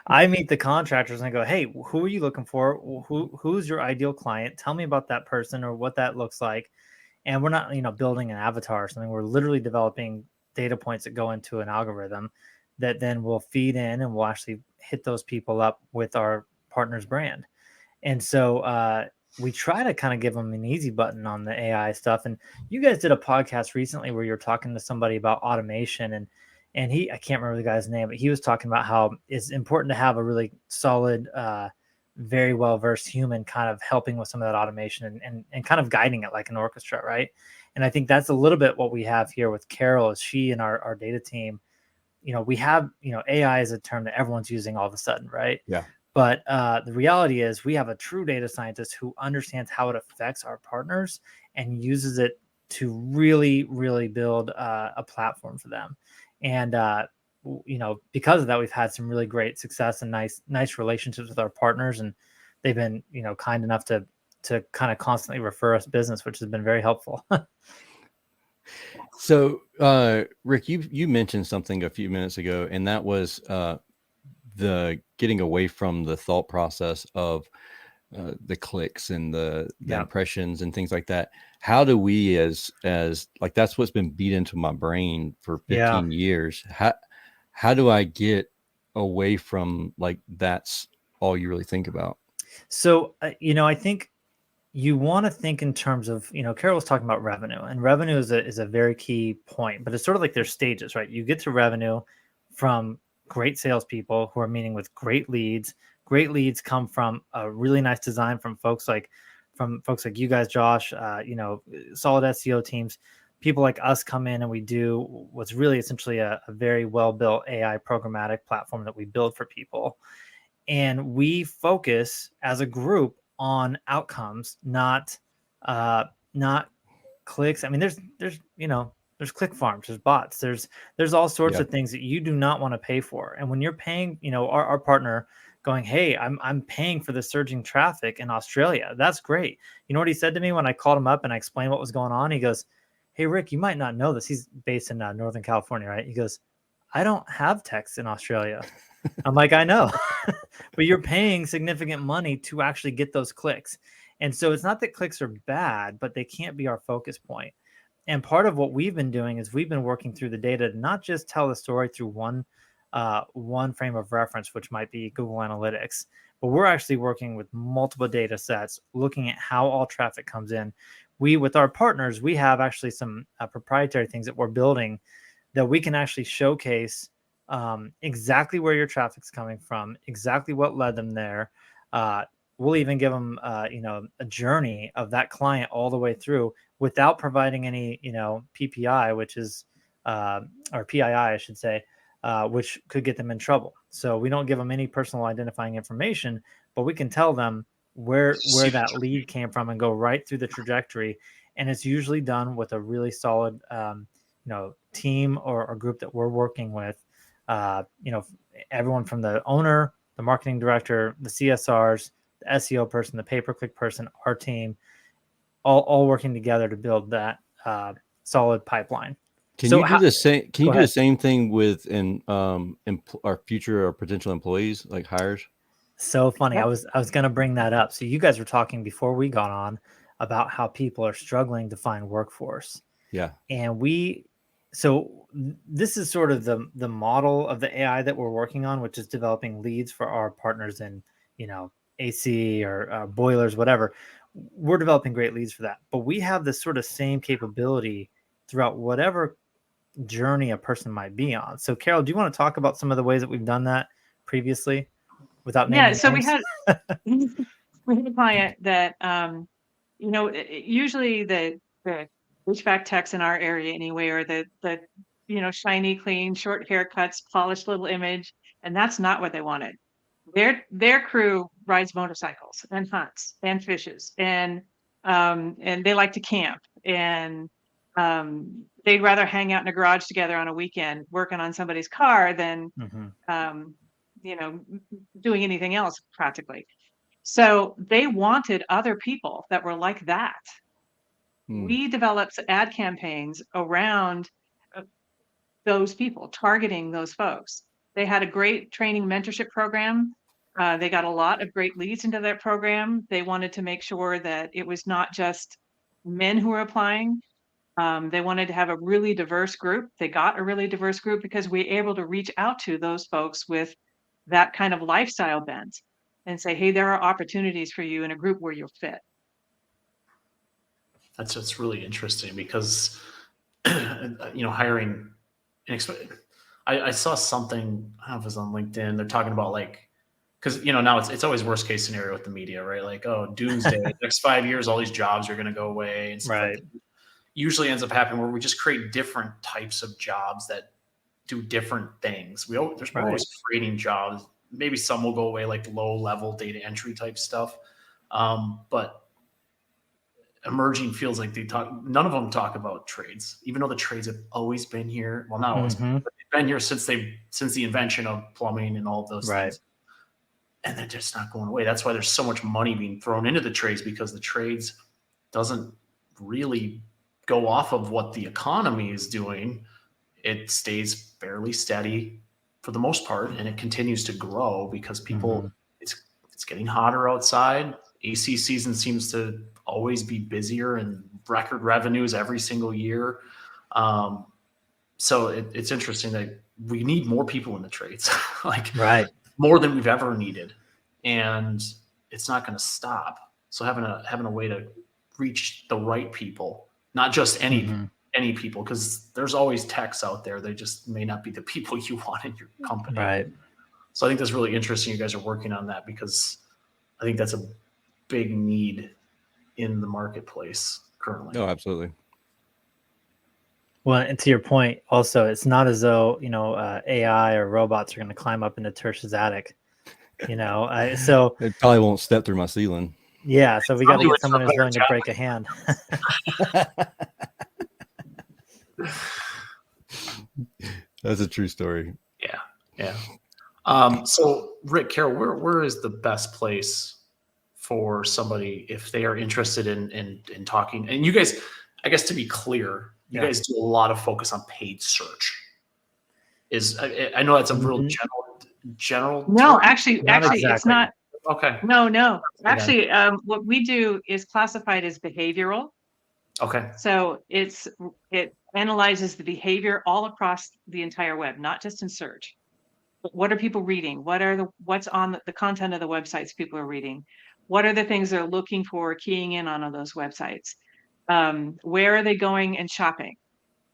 I meet the contractors and I go, hey, who are you looking for? Who's your ideal client? Tell me about that person or what that looks like. And we're not, building an avatar or something. We're literally developing data points that go into an algorithm that then will feed in and we'll actually hit those people up with our partner's brand. And so we try to kind of give them an easy button on the AI stuff. And you guys did a podcast recently where you were talking to somebody about automation and I can't remember the guy's name, but he was talking about how it's important to have a really solid, very well-versed human kind of helping with some of that automation and kind of guiding it like an orchestra, right? And I think that's a little bit what we have here with Carole is she and our data team, we have, AI is a term that everyone's using all of a sudden, right? Yeah. But the reality is we have a true data scientist who understands how it affects our partners and uses it to really, really build a platform for them. And, because of that, we've had some really great success and nice relationships with our partners. And they've been, kind enough to kind of constantly refer us business, which has been very helpful. So, Rick, you mentioned something a few minutes ago, and that was the getting away from the thought process of the clicks and the impressions and things like that. How do we as like, that's what's been beat into my brain for 15 years. How do I get away from like, that's all you really think about? So, I think you want to think in terms of, Carole was talking about revenue, and revenue is a very key point, but it's sort of like there's stages, right? You get to revenue from great salespeople who are meeting with great leads. Great leads come from a really nice design from folks like you guys, Josh, solid SEO teams. People like us come in and we do what's really essentially a very well-built AI programmatic platform that we build for people. And we focus as a group on outcomes, not clicks. I mean, there's click farms, there's bots, there's all sorts of things that you do not want to pay for. And when you're paying, our partner going, hey, I'm paying for the surging traffic in Australia. That's great. You know what he said to me when I called him up and I explained what was going on? He goes, hey, Rick, you might not know this. He's based in Northern California, right? He goes, I don't have techs in Australia. I'm like, I know, but you're paying significant money to actually get those clicks. And so it's not that clicks are bad, but they can't be our focus point. And part of what we've been doing is we've been working through the data to not just tell the story through one frame of reference, which might be Google Analytics, but we're actually working with multiple data sets, looking at how all traffic comes in. With our partners, we have actually some proprietary things that we're building that we can actually showcase exactly where your traffic's coming from, exactly what led them there. We'll even give them, a journey of that client all the way through without providing any, PPI, which is, or PII, I should say, which could get them in trouble. So we don't give them any personal identifying information, but we can tell them where that lead came from and go right through the trajectory. And it's usually done with a really solid, team or group that we're working with. Everyone from the owner, the marketing director, the CSRs, the SEO person, the pay-per-click person, our team, all working together to build that solid pipeline. Can you do the same? Can you do the same thing with our future or potential employees, like hires? So funny. I was going to bring that up. So you guys were talking before we got on about how people are struggling to find workforce. Yeah. And so this is sort of the model of the AI that we're working on, which is developing leads for our partners in, AC or boilers, whatever. We're developing great leads for that. But we have this sort of same capability throughout whatever journey a person might be on. So Carole, do you want to talk about some of the ways that we've done that previously without naming names? So we had a client that, usually the HVAC techs in our area anyway, are the shiny, clean, short haircuts, polished little image. And that's not what they wanted. Their crew rides motorcycles and hunts and fishes and they like to camp and they'd rather hang out in a garage together on a weekend working on somebody's car than doing anything else practically. So they wanted other people that were like that. We developed ad campaigns around those people, targeting those folks. They had a great training mentorship program. They got a lot of great leads into that program. They wanted to make sure that it was not just men who were applying. They wanted to have a really diverse group. They got a really diverse group because we were able to reach out to those folks with that kind of lifestyle bent and say, hey, there are opportunities for you in a group where you'll fit. That's just really interesting because, hiring. I saw something, I don't know if it was on LinkedIn. They're talking about because now it's always worst case scenario with the media, right? Like, oh, doomsday, next 5 years, all these jobs are going to go away, and stuff right. like that. Usually ends up happening where we just create different types of jobs that do different things. We're always creating jobs. Maybe some will go away, like low level data entry type stuff, but emerging fields like none of them talk about trades, even though the trades have always been here. Well, not always, but they've been here since the invention of plumbing and all of those things. And they're just not going away. That's why there's so much money being thrown into the trades, because the trades doesn't really go off of what the economy is doing. It stays fairly steady for the most part, and it continues to grow because people, it's getting hotter outside. AC season seems to always be busier and record revenues every single year. So it's interesting that we need more people in the trades, more than we've ever needed, and it's not going to stop. So having a way to reach the right people, not just any people, because there's always techs out there. They just may not be the people you want in your company. Right. So I think that's really interesting. You guys are working on that, because I think that's a big need in the marketplace currently. Oh, absolutely. Well, and to your point, also, it's not as though AI or robots are going to climb up into Tersh's attic. So it probably won't step through my ceiling. Yeah, so we got to get someone who's willing to break a hand. That's a true story. Yeah. So Rick, Carole, where is the best place for somebody if they are interested in talking? And you guys, I guess to be clear, you guys do a lot of focus on paid search. I know that's a real general. No, term. actually, exactly. It's not. Okay. No. Actually, what we do is classified as behavioral. Okay. So it analyzes the behavior all across the entire web, not just in search. But what are people reading? What's on the content of the websites people are reading? What are the things they're looking for, keying in on those websites? Where are they going and shopping?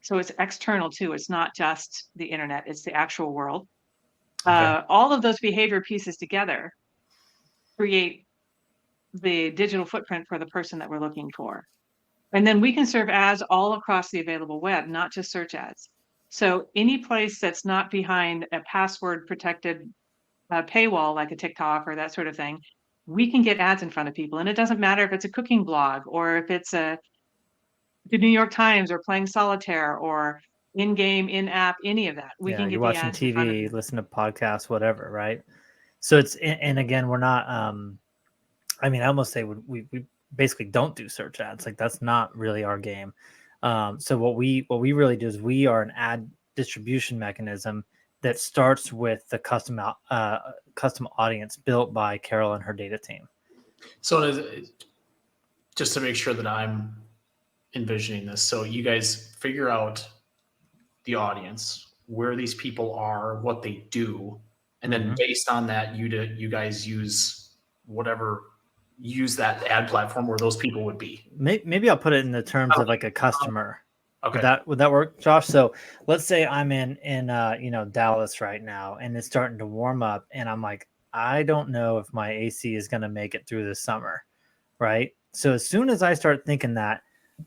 So it's external too. It's not just the internet, it's the actual world. Okay. All of those behavior pieces together create the digital footprint for the person that we're looking for. And then we can serve ads all across the available web, not just search ads. So any place that's not behind a password protected paywall, like a TikTok or that sort of thing, we can get ads in front of people. And it doesn't matter if it's a cooking blog or if it's the New York Times or playing solitaire or in-game, in-app, any of that. We can get you're watching TV, listen to podcasts, whatever, right? So and again, we're not, I almost say we basically don't do search ads. Like that's not really our game. So what we really do is we are an ad distribution mechanism that starts with the custom audience built by Carole and her data team. So just to make sure that I'm envisioning this, so you guys figure out the audience, where these people are, what they do, and then based on that, you guys use that ad platform where those people would be. Maybe I'll put it in the terms of like a customer. Okay. Would that work, Josh? So let's say I'm in Dallas right now, and it's starting to warm up, and I'm like, I don't know if my AC is going to make it through the summer, right? So as soon as I start thinking that,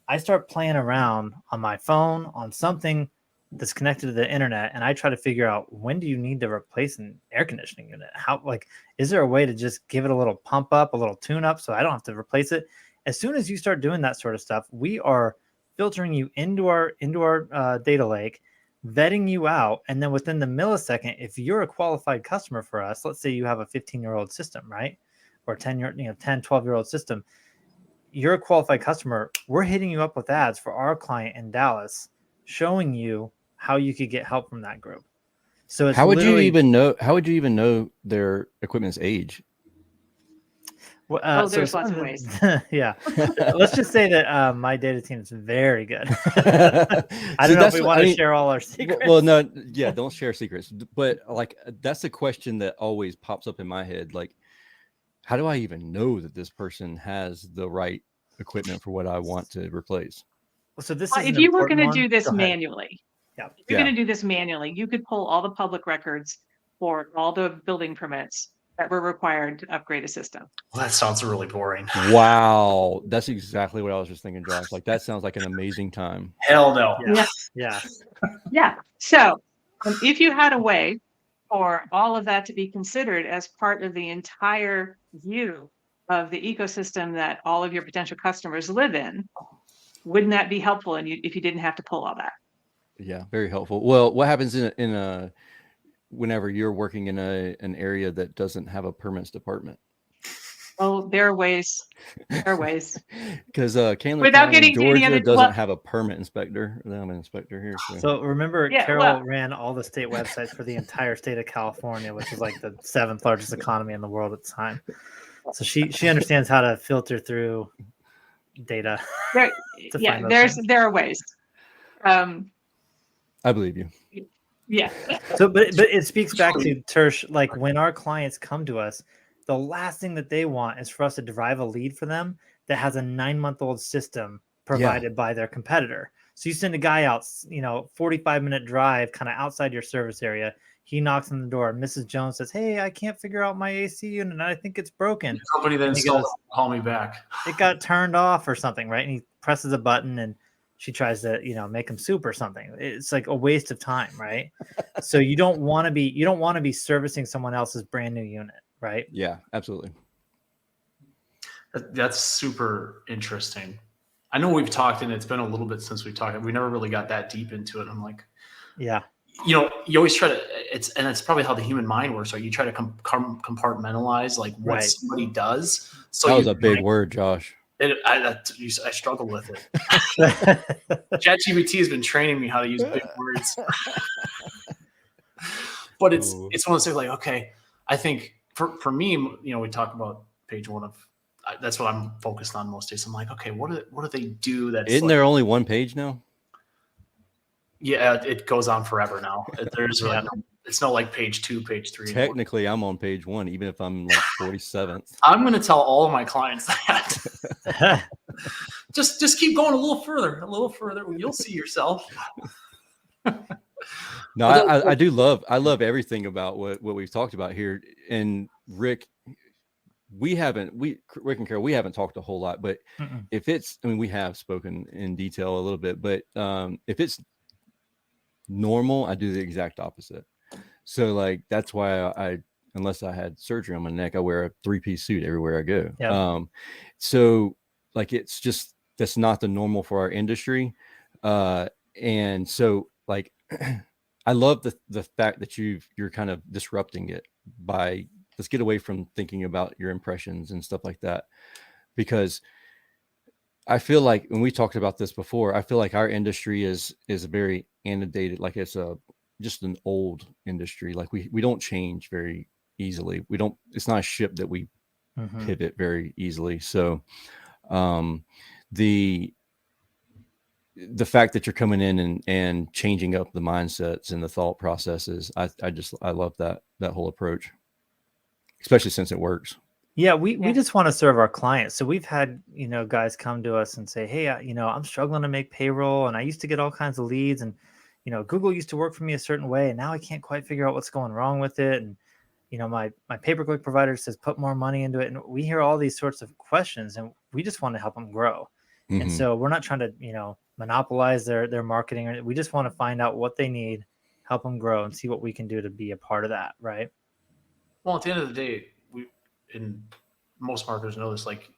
I start playing around on my phone on something that's connected to the internet, and I try to figure out, when do you need to replace an air conditioning unit? Is there a way to just give it a little pump up, a little tune up, so I don't have to replace it? As soon as you start doing that sort of stuff, we are filtering you into our data lake, vetting you out, and then within the millisecond, if you're a qualified customer for us, let's say you have a 15-year-old system, right, or 12-year-old system, you're a qualified customer. We're hitting you up with ads for our client in Dallas, showing you how you could get help from that group. So it's how would you even know their equipment's age? Well, there's lots of ways. Yeah. Let's just say that my data team is very good. I don't know if we want to share all our secrets. Well, no, yeah, don't share secrets. But like, that's a question that always pops up in my head. Like, how do I even know that this person has the right equipment for what I want to replace? So this is if you were going to do this manually, yeah, if you're going to do this manually, you could pull all the public records for all the building permits that were required to upgrade a system. Well, that sounds really boring. Wow. That's exactly what I was just thinking, Josh. Like, that sounds like an amazing time. Hell no. Yeah. So if you had a way for all of that to be considered as part of the entire view of the ecosystem that all of your potential customers live in, wouldn't that be helpful if you didn't have to pull all that? Yeah, very helpful. Well, what happens in a whenever you're working in an area that doesn't have a permits department? Oh, there are ways. Because Candler Without County, getting to any Georgia other, doesn't have a permit inspector. They have an inspector here. So remember, Carole ran all the state websites for the entire state of California, which is like the 7th largest economy in the world at the time. So she understands how to filter through data. There are ways. I believe you. Yeah. So, but it speaks back to Tersh, like when our clients come to us, the last thing that they want is for us to drive a lead for them that has a 9-month-old system provided by their competitor. So you send a guy out, 45-minute drive kind of outside your service area. He knocks on the door. Mrs. Jones says, "Hey, I can't figure out my AC unit, and I think it's broken." The company that installed it, call me back. It got turned off or something, right? And he presses a button and she tries to, make him soup or something. It's like a waste of time, right? So you don't want to be servicing someone else's brand new unit, right? Yeah, absolutely. That's super interesting. I know we've talked, and it's been a little bit since we've talked. We never really got that deep into it. I'm like, yeah. You always try to. It's probably how the human mind works. Right? You try to compartmentalize like what somebody does. So that was a big word, Josh. I struggle with it. ChatGPT has been training me how to use big words. But it's one of those things like, okay, I think for me, we talk about page one of that's what I'm focused on most days. I'm like, okay, what do they do? Isn't there only one page now? Yeah, it goes on forever now. There's it's no like page 2, page 3. Technically, I'm on page 1, even if I'm like 47th. I'm going to tell all of my clients that. just keep going a little further. You'll see yourself. No, I do love. I love everything about what we've talked about here. And Rick, Rick and Carole, we haven't talked a whole lot. But if it's, we have spoken in detail a little bit. But if it's normal, I do the exact opposite. So like that's why I unless I had surgery on my neck, I wear a 3-piece suit everywhere I go. Yep. So like it's just that's not the normal for our industry. And so like I love the fact that you're kind of disrupting it by let's get away from thinking about your impressions and stuff like that, because I feel like when we talked about this before, I feel like our industry is very antiquated. Like it's just an old industry. Like we don't change very easily. It's not a ship that we pivot very easily. So the fact that you're coming in and changing up the mindsets and the thought processes, I love that whole approach, especially since it works. Yeah, we just want to serve our clients. So we've had, guys come to us and say, "Hey, I'm struggling to make payroll, and I used to get all kinds of leads, and Google used to work for me a certain way, and now I can't quite figure out what's going wrong with it. And my pay-per-click provider says put more money into it." And we hear all these sorts of questions, and we just want to help them grow. And so we're not trying to monopolize their marketing. We just want to find out what they need, help them grow, and see what we can do to be a part of that, right? Well, at the end of the day, and most marketers know this, like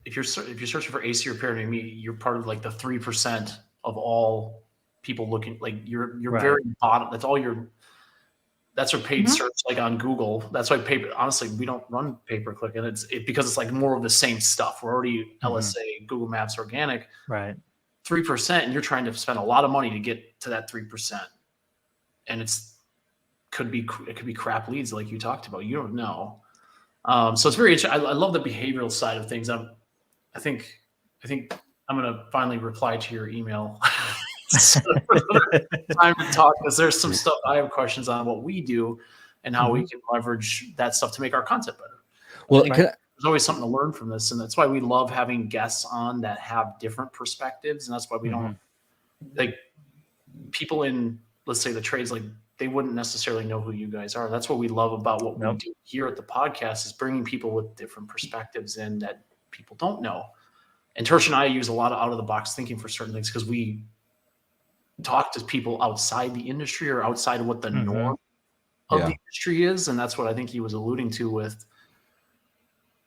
if you're searching for AC repair near me, you're part of like the 3% of all people looking. Like you're very bottom. That's all That's our paid search, like on Google. That's why honestly, we don't run pay-per-click, and because it's like more of the same stuff. We're already LSA, Google Maps, organic, right? 3%, and you're trying to spend a lot of money to get to that 3%, and it could be crap leads, like you talked about. You don't know. So it's very interesting. I love the behavioral side of things. I think I'm going to finally reply to your email. Time to talk, because there's some stuff I have questions on what we do and how we can leverage that stuff to make our content better. Well, there's always something to learn from this, and that's why we love having guests on that have different perspectives, and that's why we don't like people in, let's say, the trades, like they wouldn't necessarily know who you guys are. That's what we love about what we do here at the podcast, is bringing people with different perspectives in that people don't know. And Tersh and I use a lot of out of the box thinking for certain things, because we talk to people outside the industry or outside of what the norm of the industry is. And that's what I think he was alluding to with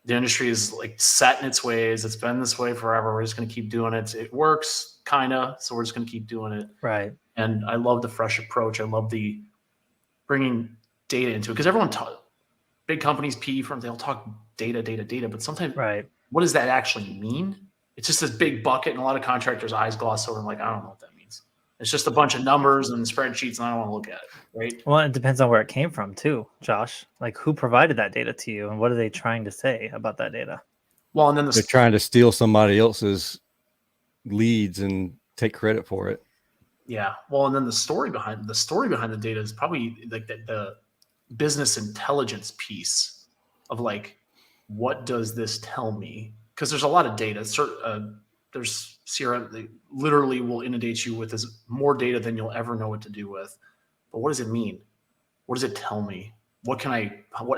the industry is like set in its ways. It's been this way forever. We're just going to keep doing it. It works kind of, so we're just going to keep doing it. Right. And I love the fresh approach. I love the bringing data into it, because everyone big companies, PE firms, they'll talk data, but sometimes what does that actually mean? It's just this big bucket, and a lot of contractors' eyes gloss over and like, I don't know what that means. It's just a bunch of numbers and spreadsheets, and I don't want to look at it, right? Well, it depends on where it came from too, Josh. Like, who provided that data to you, and what are they trying to say about that data? Well, and then they're trying to steal somebody else's leads and take credit for it. Yeah. Well, and then the story behind the data is probably like the business intelligence piece of like, what does this tell me? Because there's a lot of data. There's CRM that literally will inundate you with more data than you'll ever know what to do with. But what does it mean? What does it tell me? What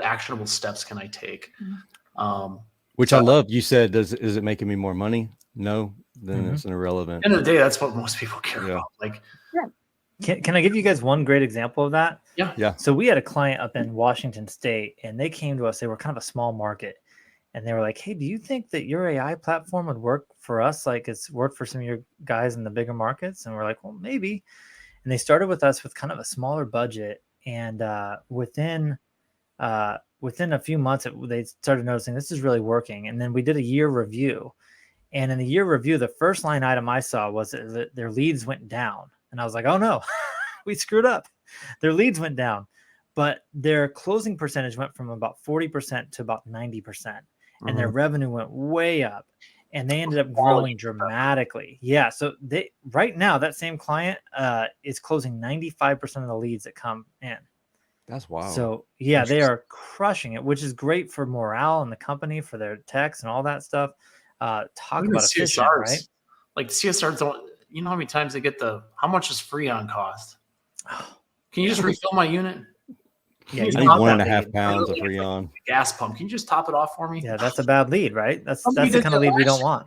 actionable steps can I take? Mm-hmm. I love. You said, is it making me more money? No, then it's an irrelevant. End of the day, that's what most people care about. Like, can I give you guys one great example of that? Yeah. So we had a client up in Washington State, and they came to us. They were kind of a small market. And they were like, hey, do you think that your AI platform would work for us? Like it's worked for some of your guys in the bigger markets? And we're like, well, maybe. And they started with us with kind of a smaller budget. And within a few months, they started noticing this is really working. And then we did a year review. And in the year review, the first line item I saw was that their leads went down. And I was like, oh, no, we screwed up. Their leads went down. But their closing percentage went from about 40% to about 90%. And their revenue went way up, and they ended up growing dramatically. Yeah. So right now, that same client is closing 95% of the leads that come in. That's wild. So yeah, they are crushing it, which is great for morale in the company, for their techs and all that stuff. Talk about efficient, right? Like CSRs don't, you know how many times they get how much is Freon cost? Can you just refill my unit? Yeah, I need 1.5 pounds of Freon. Gas pump. Can you just top it off for me? Yeah, that's a bad lead, right? That's the kind of lead we don't want.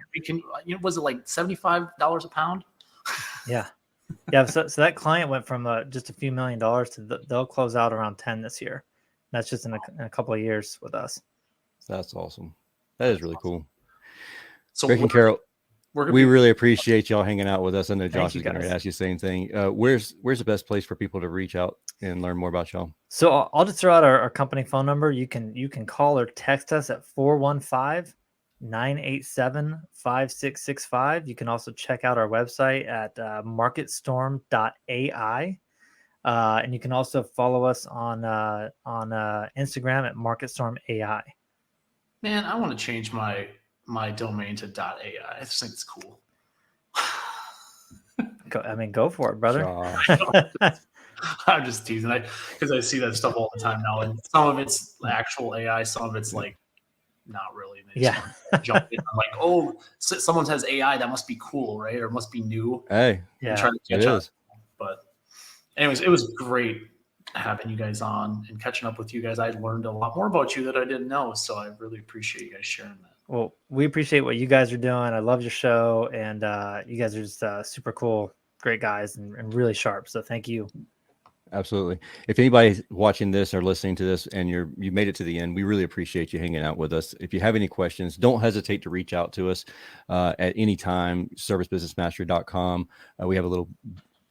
Was it like $75 a pound? Yeah. So that client went from just a few $1 million to they'll close out around 10 this year. That's just in a couple of years with us. That's awesome. That is really cool. So Rick and Carole, we really appreciate y'all hanging out with us. I know Josh is going to ask you the same thing. Where's the best place for people to reach out and learn more about y'all? So I'll just throw out our company phone number. You can call or text us at 415-987-5665. You can also check out our website at MarketStorm.ai. And you can also follow us on Instagram at MarketStormAI. Man, I want to change my domain to .ai. I just think it's cool. Go for it, brother. I'm just teasing, because I see that stuff all the time now, and some of it's actual AI, some of it's like not really. They just jump in. I'm like, oh, so someone says AI, that must be cool, right? Or must be new. Hey, yeah, trying to catch up. But anyways, it was great having you guys on and catching up with you guys. I learned a lot more about you that I didn't know, so I really appreciate you guys sharing that. Well, we appreciate what you guys are doing. I love your show, and you guys are just super cool, great guys, and really sharp. So thank you. Absolutely. If anybody's watching this or listening to this and you made it to the end, we really appreciate you hanging out with us. If you have any questions, don't hesitate to reach out to us at any time, servicebusinessmastery.com. We have a little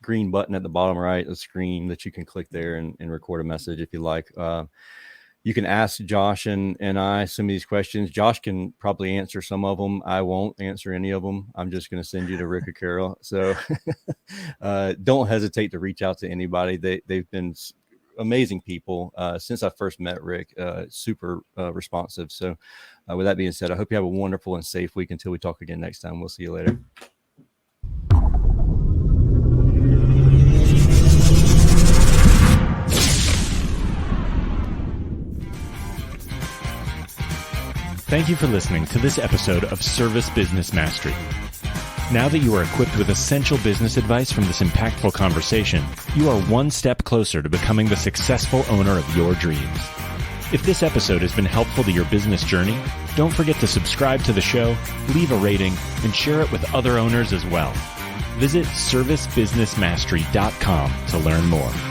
green button at the bottom right of the screen that you can click there and record a message if you like. You can ask Josh and I some of these questions. Josh can probably answer some of them. I won't answer any of them. I'm just going to send you to Rick or Carole. So don't hesitate to reach out to anybody. They've been amazing people since I first met Rick, super responsive. So with that being said, I hope you have a wonderful and safe week until we talk again next time. We'll see you later. Thank you for listening to this episode of Service Business Mastery. Now that you are equipped with essential business advice from this impactful conversation, you are one step closer to becoming the successful owner of your dreams. If this episode has been helpful to your business journey, don't forget to subscribe to the show, leave a rating, and share it with other owners as well. Visit servicebusinessmastery.com to learn more.